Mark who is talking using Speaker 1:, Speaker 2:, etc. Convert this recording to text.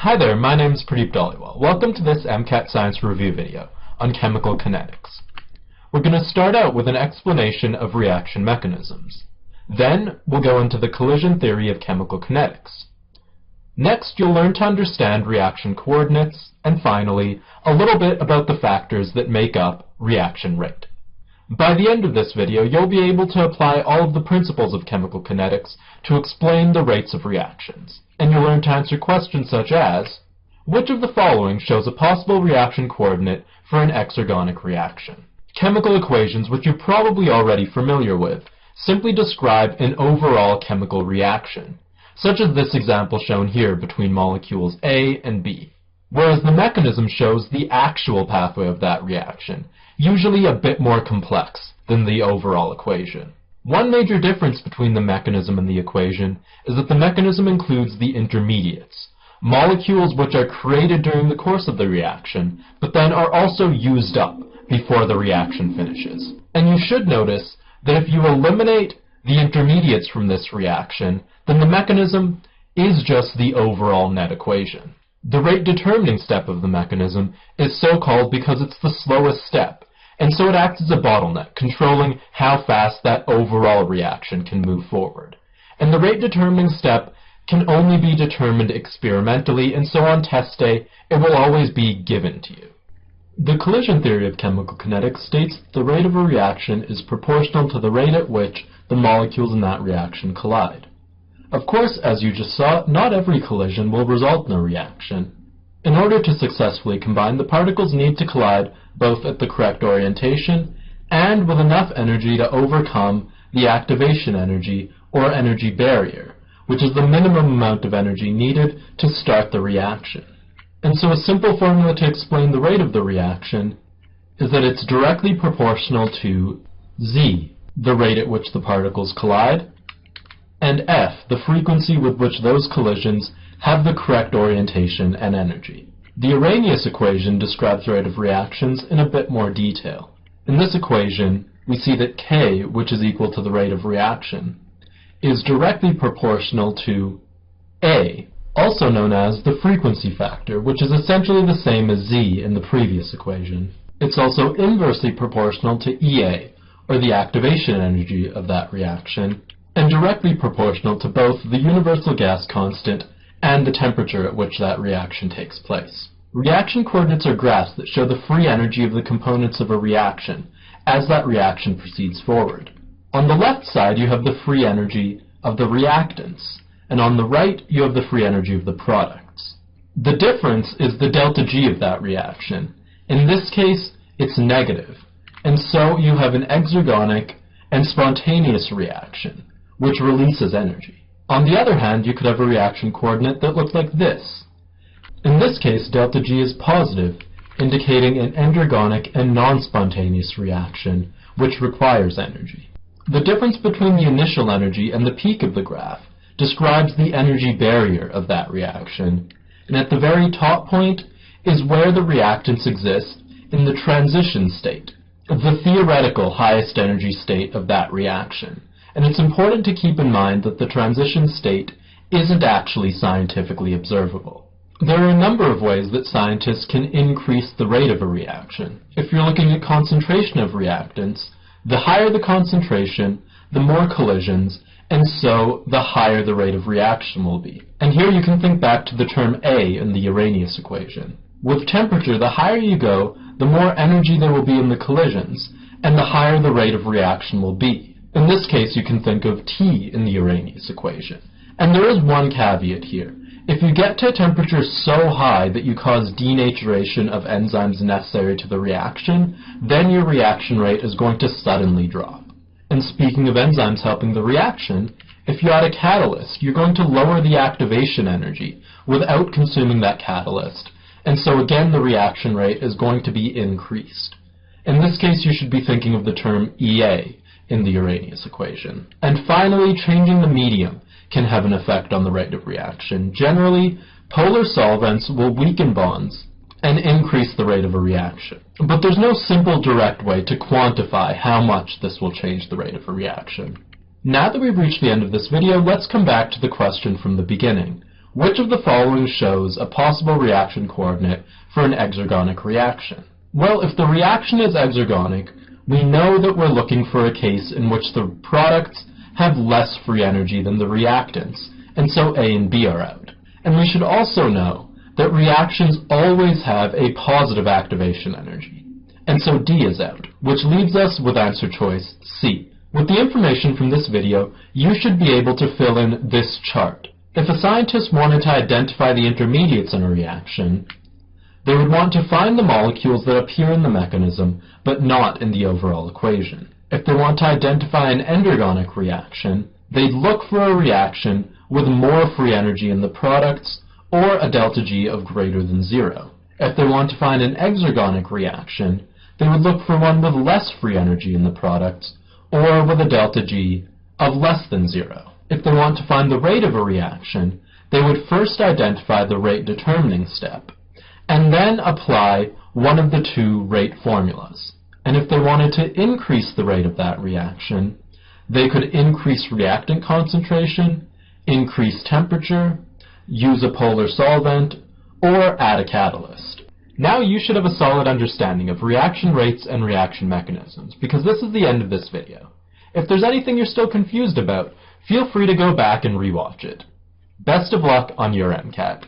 Speaker 1: Hi there, my name is Pradeep Dhaliwal. Welcome to this MCAT Science Review video on chemical kinetics. We're going to start out with an explanation of reaction mechanisms. Then we'll go into the collision theory of chemical kinetics. Next, you'll learn to understand reaction coordinates, and finally, a little bit about the factors that make up reaction rate. By the end of this video, you'll be able to apply all of the principles of chemical kinetics to explain the rates of reactions. And you'll learn to answer questions such as, which of the following shows a possible reaction coordinate for an exergonic reaction? Chemical equations, which you're probably already familiar with, simply describe an overall chemical reaction, such as this example shown here between molecules A and B, whereas the mechanism shows the actual pathway of that reaction, usually a bit more complex than the overall equation. One major difference between the mechanism and the equation is that the mechanism includes the intermediates, molecules which are created during the course of the reaction, but then are also used up before the reaction finishes. And you should notice that if you eliminate the intermediates from this reaction, then the mechanism is just the overall net equation. The rate determining step of the mechanism is so called because it's the slowest step, and so it acts as a bottleneck, controlling how fast that overall reaction can move forward. And the rate determining step can only be determined experimentally, and so on test day, it will always be given to you. The collision theory of chemical kinetics states that the rate of a reaction is proportional to the rate at which the molecules in that reaction collide. Of course, as you just saw, not every collision will result in a reaction. In order to successfully combine, the particles need to collide both at the correct orientation and with enough energy to overcome the activation energy or energy barrier, which is the minimum amount of energy needed to start the reaction. And so a simple formula to explain the rate of the reaction is that it's directly proportional to Z, the rate at which the particles collide, and F, the frequency with which those collisions have the correct orientation and energy. The Arrhenius equation describes the rate of reactions in a bit more detail. In this equation, we see that K, which is equal to the rate of reaction, is directly proportional to A, also known as the frequency factor, which is essentially the same as Z in the previous equation. It's also inversely proportional to EA, or the activation energy of that reaction, and directly proportional to both the universal gas constant and the temperature at which that reaction takes place. Reaction coordinates are graphs that show the free energy of the components of a reaction as that reaction proceeds forward. On the left side, you have the free energy of the reactants, and on the right, you have the free energy of the products. The difference is the delta G of that reaction. In this case, it's negative, and so you have an exergonic and spontaneous reaction, which releases energy. On the other hand, you could have a reaction coordinate that looks like this. In this case, delta G is positive, indicating an endergonic and non-spontaneous reaction, which requires energy. The difference between the initial energy and the peak of the graph describes the energy barrier of that reaction, and at the very top point is where the reactants exist in the transition state, the theoretical highest energy state of that reaction. And it's important to keep in mind that the transition state isn't actually scientifically observable. There are a number of ways that scientists can increase the rate of a reaction. If you're looking at concentration of reactants, the higher the concentration, the more collisions, and so the higher the rate of reaction will be. And here you can think back to the term A in the Arrhenius equation. With temperature, the higher you go, the more energy there will be in the collisions, and the higher the rate of reaction will be. In this case, you can think of T in the Arrhenius equation. And there is one caveat here. If you get to a temperature so high that you cause denaturation of enzymes necessary to the reaction, then your reaction rate is going to suddenly drop. And speaking of enzymes helping the reaction, if you add a catalyst, you're going to lower the activation energy without consuming that catalyst. And so again, the reaction rate is going to be increased. In this case, you should be thinking of the term EA in the Arrhenius equation. And finally, changing the medium can have an effect on the rate of reaction. Generally, polar solvents will weaken bonds and increase the rate of a reaction. But there's no simple direct way to quantify how much this will change the rate of a reaction. Now that we've reached the end of this video, let's come back to the question from the beginning. Which of the following shows a possible reaction coordinate for an exergonic reaction? Well, if the reaction is exergonic, we know that we're looking for a case in which the products have less free energy than the reactants, and so A and B are out. And we should also know that reactions always have a positive activation energy, and so D is out, which leaves us with answer choice C. With the information from this video, you should be able to fill in this chart. If a scientist wanted to identify the intermediates in a reaction, they would want to find the molecules that appear in the mechanism, but not in the overall equation. If they want to identify an endergonic reaction, they'd look for a reaction with more free energy in the products, or a delta G of greater than 0. If they want to find an exergonic reaction, they would look for one with less free energy in the products, or with a delta G of less than 0. If they want to find the rate of a reaction, they would first identify the rate determining step, and then apply one of the two rate formulas. And if they wanted to increase the rate of that reaction, they could increase reactant concentration, increase temperature, use a polar solvent, or add a catalyst. Now you should have a solid understanding of reaction rates and reaction mechanisms, because this is the end of this video. If there's anything you're still confused about, feel free to go back and rewatch it. Best of luck on your MCAT.